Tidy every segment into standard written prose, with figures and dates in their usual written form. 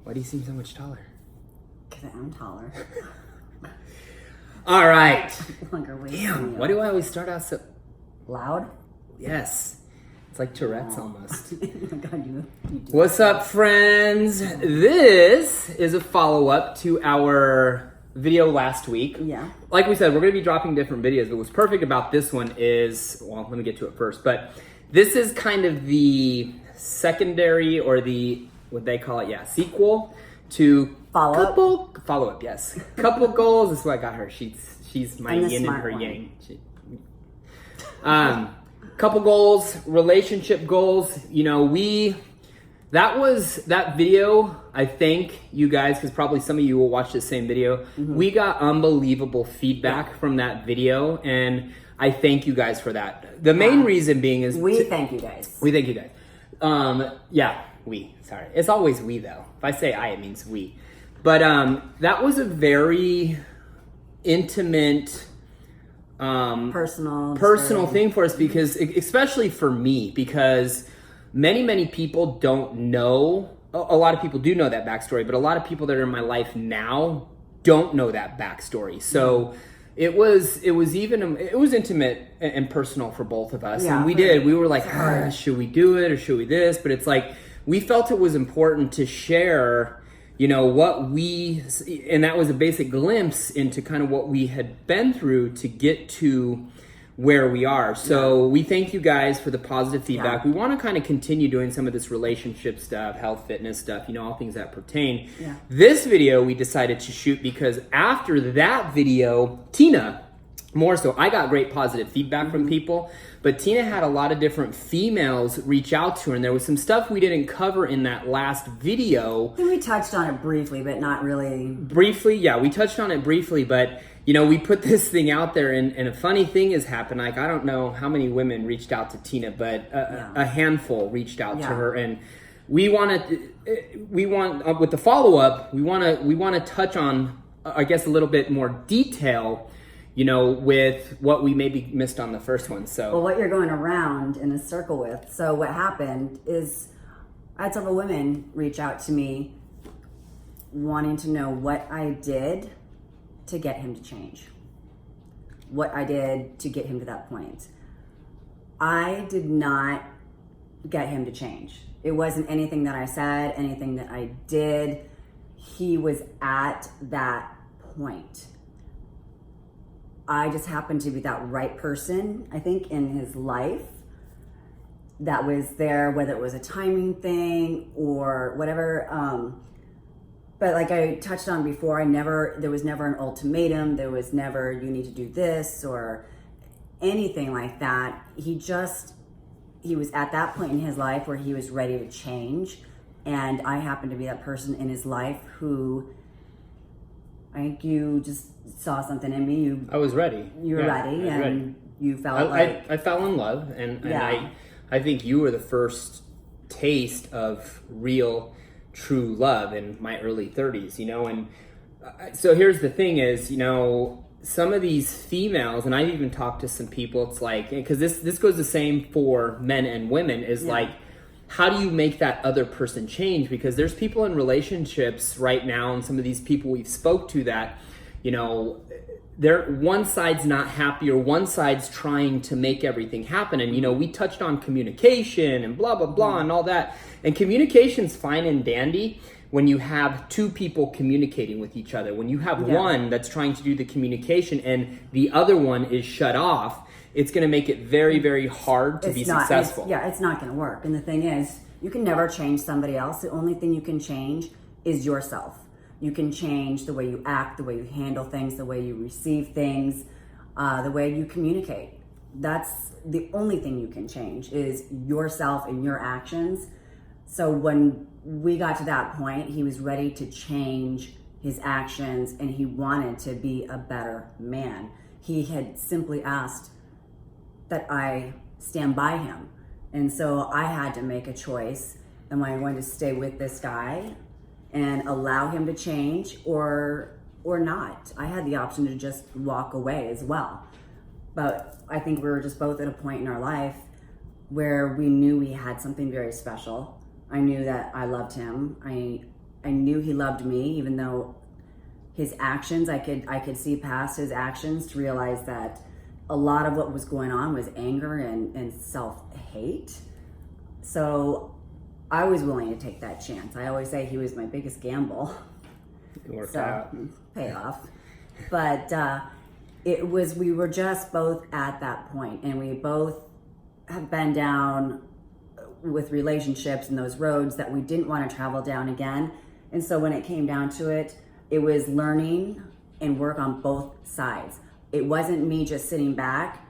Why do you seem so much taller? Because I am taller. All right. Longer waist. Damn, why do I always start out so... Loud? Yes. It's like Tourette's almost. Oh my God, you do. What's up, friends? This is a follow-up to our video last week. Yeah. Like we said, we're going to be dropping different videos, but what's perfect about this one is, well, let me get to it first, but this is kind of the secondary, or the, what they call it, sequel to follow-up, yes. Couple goals is what I got her. She's my yin and her yang. Couple goals, relationship goals. You know, that video, I thank you guys, because probably some of you will watch the same video. Mm-hmm. We got unbelievable feedback from that video, and I thank you guys for that. The main reason being is... thank you guys. We thank you guys. Sorry. It's always we, though. If I say I, it means we. But that was a very intimate... personal thing for us, because especially for me, because many people don't know. A lot of people do know that backstory, but a lot of people that are in my life now don't know that backstory. So it was intimate and personal for both of us. And we were like, should we do it or should we this? But it's like, we felt it was important to share, you know, and that was a basic glimpse into kind of what we had been through to get to where we are. So we thank you guys for the positive feedback. We want to kind of continue doing some of this relationship stuff, health, fitness stuff, you know, all things that pertain. Yeah. This video we decided to shoot because after that video, Tina, more so, I got great positive feedback from people, but Tina had a lot of different females reach out to her, and there was some stuff we didn't cover in that last video. I think we touched on it briefly, but not really. Briefly, yeah, we touched on it briefly, but you know, we put this thing out there, and a funny thing has happened. Like, I don't know how many women reached out to Tina, but a handful reached out to her, and we want with the follow-up, we want to touch on, I guess, a little bit more detail, you know, with what we maybe missed on the first one. So, well, what you're going around in a circle with. So what happened is I had several women reach out to me wanting to know what I did to get him to change. What I did to get him to that point. I did not get him to change. It wasn't anything that I said, anything that I did. He was at that point. I just happened to be that right person, I think, in his life that was there, whether it was a timing thing or whatever. But like I touched on before, there was never an ultimatum. There was never, you need to do this or anything like that. He was at that point in his life where he was ready to change. And I happened to be that person in his life who, I think you just saw something in me. I was ready. You were ready, and you felt I fell in love, and I think you were the first taste of real, true love in my early 30s, you know. And so here's the thing is, you know, some of these females, and I've even talked to some people, it's like, because this goes the same for men and women, is like, how do you make that other person change? Because there's people in relationships right now, and some of these people we've spoke to that, you know, one side's not happy, or one side's trying to make everything happen. And, you know, we touched on communication and blah, blah, blah, and all that. And communication's fine and dandy when you have two people communicating with each other. When you have one that's trying to do the communication and the other one is shut off, it's going to make it very, very hard to be successful. It's not going to work. And the thing is, you can never change somebody else. The only thing you can change is yourself. You can change the way you act, the way you handle things, the way you receive things, the way you communicate. That's the only thing you can change, is yourself and your actions. So when we got to that point, he was ready to change his actions, and he wanted to be a better man. He had simply asked that I stand by him. And so I had to make a choice. Am I going to stay with this guy and allow him to change or not? I had the option to just walk away as well. But I think we were just both at a point in our life where we knew we had something very special. I knew that I loved him. I I knew he loved me, even though his actions, I could see past his actions to realize that a lot of what was going on was anger and self-hate. So I was willing to take that chance. I always say he was my biggest gamble. It worked out. Payoff. But we were just both at that point, and we both have been down with relationships and those roads that we didn't want to travel down again. And so when it came down to it, it was learning and work on both sides. It wasn't me just sitting back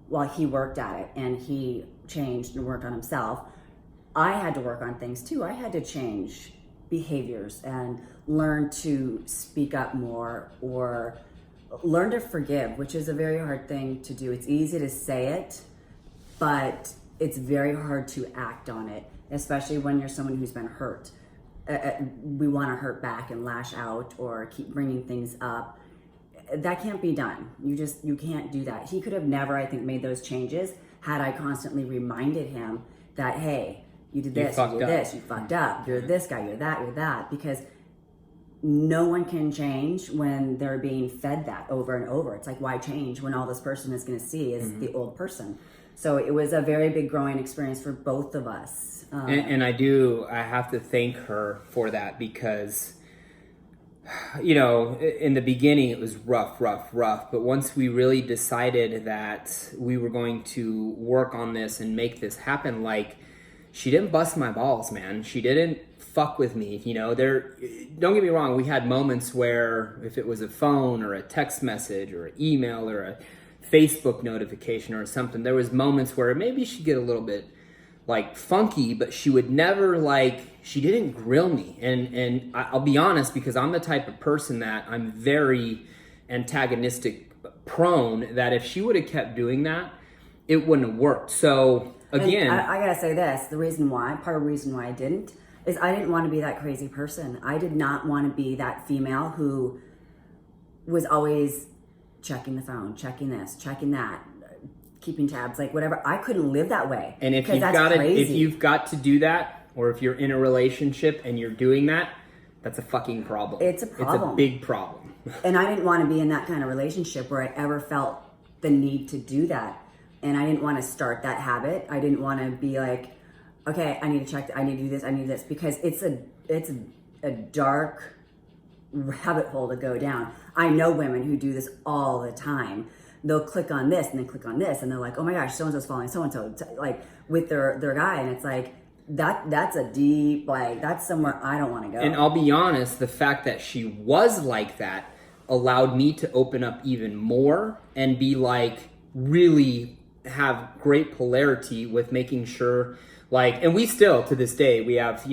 while he worked at it and he changed and worked on himself. I had to work on things too. I had to change behaviors and learn to speak up more, or learn to forgive, which is a very hard thing to do. It's easy to say it, but it's very hard to act on it, especially when you're someone who's been hurt. We want to hurt back and lash out or keep bringing things up. That can't be done. You can't do that. He could have never, I think, made those changes had I constantly reminded him that, hey, you did this, you did this, you fucked up, you're this guy, you're that, because no one can change when they're being fed that over and over. It's like, why change when all this person is going to see is the old person? So it was a very big growing experience for both of us. And I have to thank her for that, because, in the beginning it was rough. But once we really decided that we were going to work on this and make this happen, like, she didn't bust my balls, man. She didn't fuck with me. Don't get me wrong. We had moments where if it was a phone or a text message or an email or a Facebook notification or something, there was moments where maybe she'd get a little bit like funky, but she would never she didn't grill me. And I'll be honest, because I'm the type of person that I'm very antagonistic prone, that if she would have kept doing that, it wouldn't have worked. So again, I gotta say this, part of the reason why I didn't, is I didn't want to be that crazy person. I did not want to be that female who was always checking the phone, checking this, checking that, keeping tabs, like whatever. I couldn't live that way. And if you've got to do that, or if you're in a relationship and you're doing that, that's a fucking problem. It's a problem. It's a big problem. And I didn't want to be in that kind of relationship where I ever felt the need to do that. And I didn't want to start that habit. I didn't want to be like, okay, I need to check, I need to do this, I need this, because it's a dark rabbit hole to go down. I know women who do this all the time. They'll click on this and then click on this, and they're like, oh my gosh, so-and-so's following so-and-so, like with their guy. And it's like, that's a deep, that's somewhere I don't want to go. And I'll be honest, the fact that she was like that allowed me to open up even more and be really have great polarity with making sure, and we still, to this day, we have,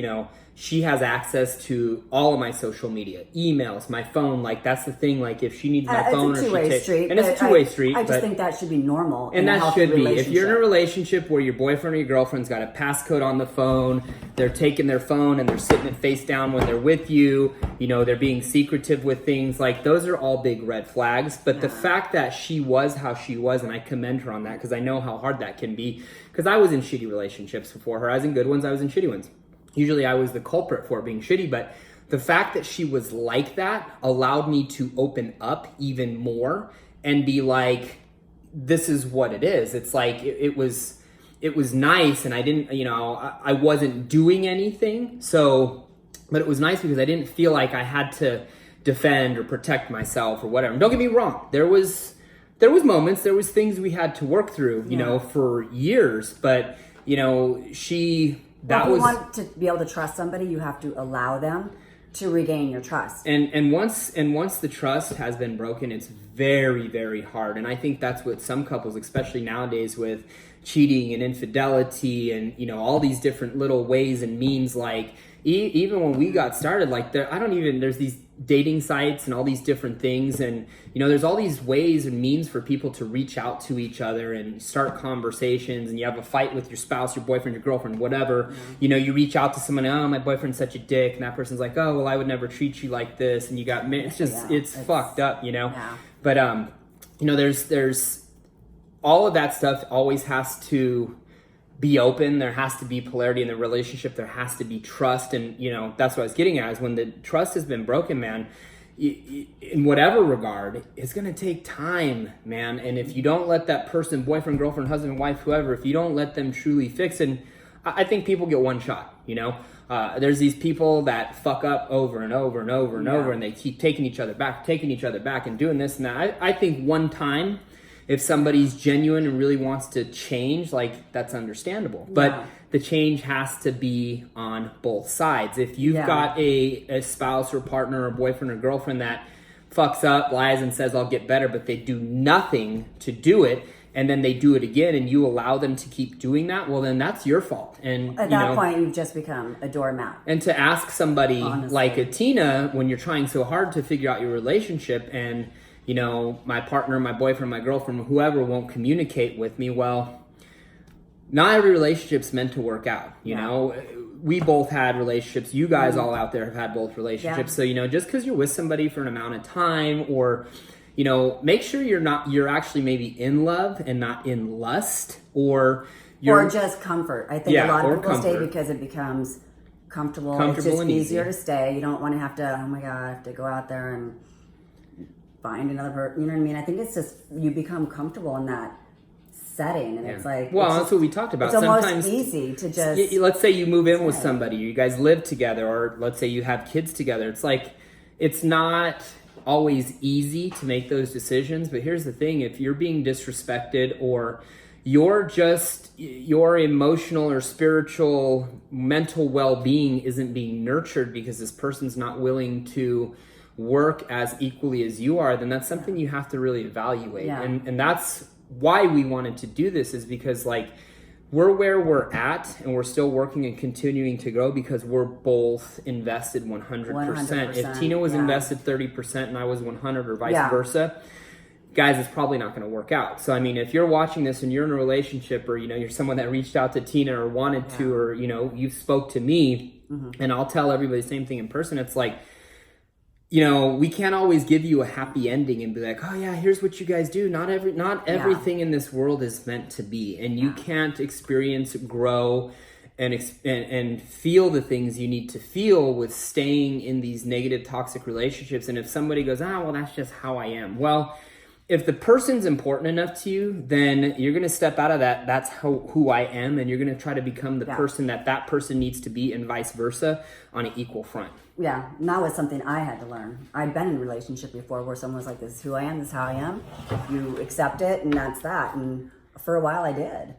she has access to all of my social media, emails, my phone. That's the thing. If she needs my phone, it's a two-way street. And it's a two-way street. I just think that should be normal. And that should be. If you're in a relationship where your boyfriend or your girlfriend's got a passcode on the phone, they're taking their phone and they're sitting it face down when they're with you, they're being secretive with things, those are all big red flags. But the fact that she was how she was, and I commend her on that, because I know how hard that can be, because I was in shitty relationships before her. I was in good ones, I was in shitty ones. Usually I was the culprit for it being shitty, but the fact that she was like that allowed me to open up even more and be like, this is what it is. It's it was nice, and I didn't, I wasn't doing anything. But it was nice because I didn't feel like I had to defend or protect myself or whatever. And don't get me wrong. There was moments, there was things we had to work through, for years, but if you want to be able to trust somebody, you have to allow them to regain your trust. And once the trust has been broken, it's very, very hard. And I think that's what some couples, especially nowadays with cheating and infidelity and, all these different little ways and means, even when we got started, there's these dating sites and all these different things, and there's all these ways and means for people to reach out to each other and start conversations. And you have a fight with your spouse, your boyfriend, your girlfriend, whatever. You reach out to someone, oh, my boyfriend's such a dick, and that person's like, oh, well, I would never treat you like this, and you got it's fucked up, But there's all of that stuff always has to be open. There has to be polarity in the relationship. There has to be trust. And, you know, that's what I was getting at, is when the trust has been broken, man, in whatever regard, it's going to take time, man. And if you don't let that person, boyfriend, girlfriend, husband, wife, whoever, if you don't let them truly fix, and I think people get one shot, you know. There's these people that fuck up over and over and over and over, and they keep taking each other back and doing this and that. I think one time, if somebody's genuine and really wants to change, like, that's understandable. But the change has to be on both sides. If you've got a spouse or partner or boyfriend or girlfriend that fucks up, lies, and says, I'll get better, but they do nothing to do it, and then they do it again, and you allow them to keep doing that, well, then that's your fault. And at that point, you've just become a doormat. And to ask somebody like a Tina, when you're trying so hard to figure out your relationship, and, you know, my partner, my boyfriend, my girlfriend, whoever won't communicate with me, well, not every relationship's meant to work out. You know, we both had relationships. You guys all out there have had both relationships. So, you know, just because you're with somebody for an amount of time, or, you know, make sure you're actually maybe in love and not in lust, or just comfort. I think a lot of people stay because it becomes comfortable. It's just easier to stay. You don't want to have to, oh my God, I have to go out there and find another person. You know what I mean? I think it's just, you become comfortable in that setting, and it's like, well, that's what we talked about. It's sometimes almost easy to just, let's say you move in with somebody, you guys live together, or let's say you have kids together. It's like, it's not always easy to make those decisions, but here's the thing: if you're being disrespected, or your emotional or spiritual, mental well-being isn't being nurtured because this person's not willing to work as equally as you are, then that's something you have to really evaluate. And that's why we wanted to do this, is because, like, we're where we're at, and we're still working and continuing to grow because we're both invested 100%. If Tina was invested 30% and I was 100, or vice versa, guys, it's probably not going to work out. So, I mean, if you're watching this and you're in a relationship, or, you know, you're someone that reached out to Tina or wanted to, or, you know, you spoke to me, and I'll tell everybody the same thing in person. It's like, you know, we can't always give you a happy ending and be like, oh yeah, here's what you guys do. Not everything in this world is meant to be, and you can't experience, grow, and feel the things you need to feel with staying in these negative, toxic relationships. And if somebody goes, well, that's just how I am. Well, if the person's important enough to you, then you're going to step out of that. That's who I am, and you're going to try to become the person that person needs to be, and vice versa, on an equal front. Yeah, and that was something I had to learn. I'd been in a relationship before where someone was like, this is who I am, this is how I am. You accept it, and that's that. And for a while I did.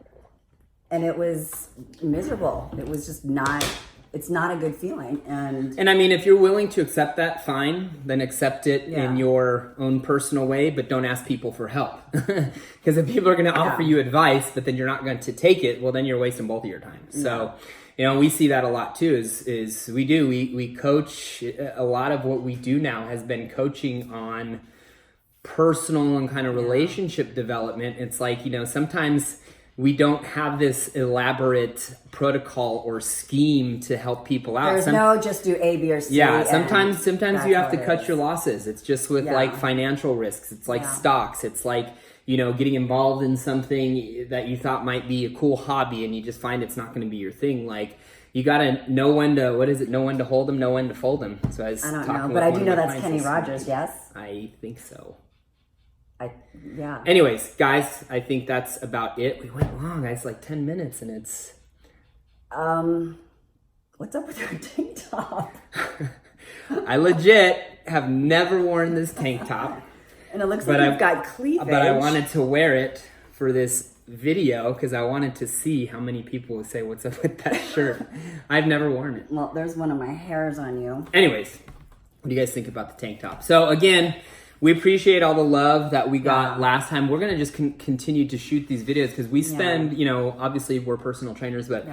And it was miserable. It was just it's not a good feeling. And I mean, if you're willing to accept that, fine, then accept it in your own personal way, but don't ask people for help. Because if people are going to offer you advice, but then you're not going to take it, well, then you're wasting both of your time. So, you know, we see that a lot too, is we coach. A lot of what we do now has been coaching on personal and kind of relationship development. It's like, you know, sometimes we don't have this elaborate protocol or scheme to help people out. There's no just do A, B, or C. Yeah, sometimes you have to cut your losses. It's just with like financial risks. It's like stocks. It's like, you know, getting involved in something that you thought might be a cool hobby, and you just find it's not going to be your thing. Like, you got to know when to, know when to hold them, know when to fold them. So I don't know, but I do know that's Kenny Rogers, yes? I think so. Yeah. Anyways, guys, I think that's about it. We went long, guys, like 10 minutes, and it's... What's up with your tank top? I legit have never worn this tank top. And it looks like you've got cleavage. But I wanted to wear it for this video because I wanted to see how many people would say, what's up with that shirt? I've never worn it. Well, there's one of my hairs on you. Anyways, what do you guys think about the tank top? So again, we appreciate all the love that we got last time. We're going to just continue to shoot these videos because we spend, you know, obviously we're personal trainers, but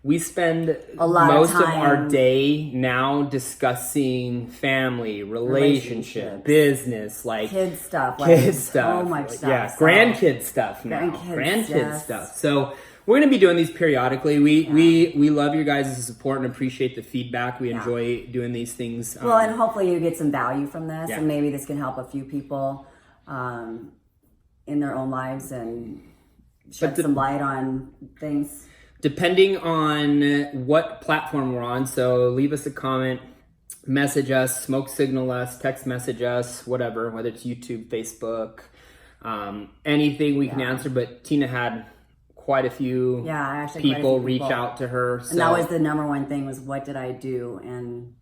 we spend most of our day now discussing family, relationship, business, like kid stuff, so much stuff. Grandkid stuff now. Grandkid stuff. So we're going to be doing these periodically. We love your guys' support and appreciate the feedback. We enjoy doing these things. Well, and hopefully you get some value from this, and maybe this can help a few people in their own lives and shed some light on things. depending on what platform we're on. So leave us a comment, message us, smoke signal us, text message us, whatever, whether it's YouTube, Facebook, anything we can answer. But Tina had quite a few people reach out to her. So. And that was the number one thing, was what did I do? And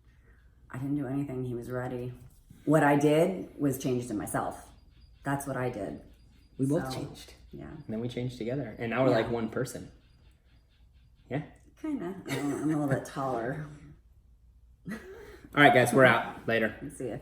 I didn't do anything. He was ready. What I did was changed in myself. That's what I did. We both changed. Yeah. And then we changed together. And now we're like one person. Yeah? Kind of. I'm a little bit taller. All right, guys, we're out. Later. See ya.